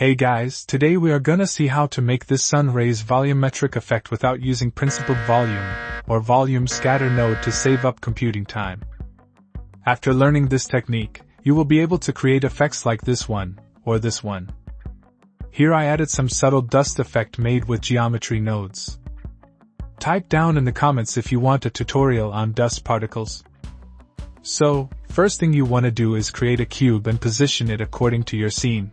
Hey guys, today we are gonna see how to make this sun rays volumetric effect without using principled volume or volume scatter node to save up computing time. After learning this technique, you will be able to create effects like this one, or this one. Here I added some subtle dust effect made with geometry nodes. Type down in the comments if you want a tutorial on dust particles. So, first thing you want to do is create a cube and position it according to your scene.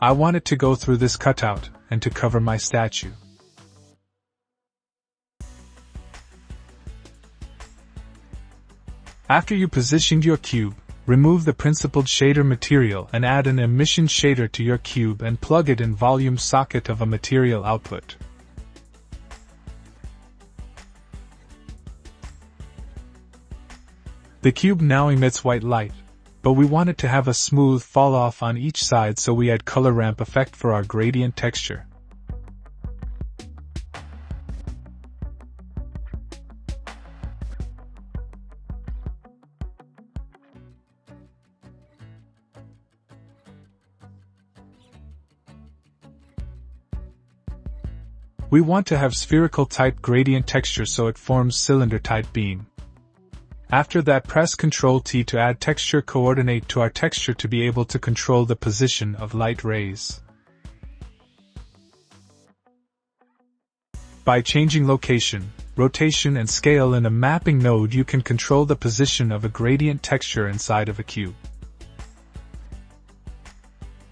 I want it to go through this cutout, and to cover my statue. After you positioned your cube, remove the principled shader material and add an emission shader to your cube and plug it in volume socket of a material output. The cube now emits white light, but we want it to have a smooth fall off on each side, so we add color ramp effect for our gradient texture. We want to have spherical type gradient texture so it forms cylinder type beam. After that, press Ctrl T to add texture coordinate to our texture to be able to control the position of light rays. By changing location, rotation and scale in a mapping node, you can control the position of a gradient texture inside of a cube.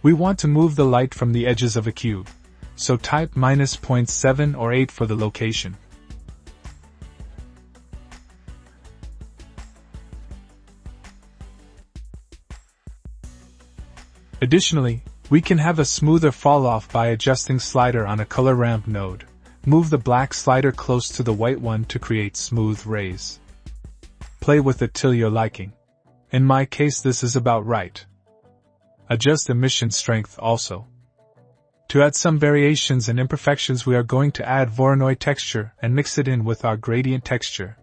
We want to move the light from the edges of a cube, so type -0.7 or 8 for the location. Additionally, we can have a smoother fall-off by adjusting slider on a color ramp node. Move the black slider close to the white one to create smooth rays. Play with it till your liking. In my case, this is about right. Adjust emission strength also. To add some variations and imperfections, we are going to add Voronoi texture and mix it in with our gradient texture.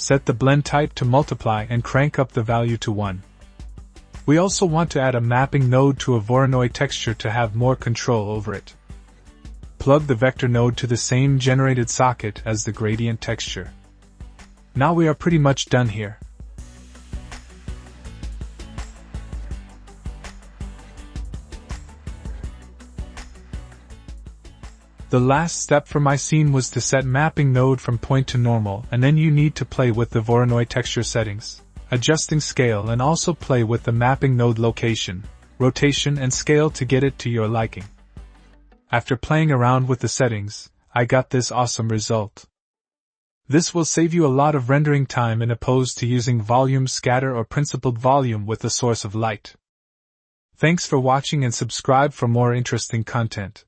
Set the blend type to multiply and crank up the value to 1. We also want to add a mapping node to a Voronoi texture to have more control over it. Plug the vector node to the same generated socket as the gradient texture. Now we are pretty much done here. The last step for my scene was to set mapping node from point to normal, and then you need to play with the Voronoi texture settings, adjusting scale, and also play with the mapping node location, rotation and scale to get it to your liking. After playing around with the settings, I got this awesome result. This will save you a lot of rendering time in opposed to using volume scatter or principled volume with a source of light. Thanks for watching and subscribe for more interesting content.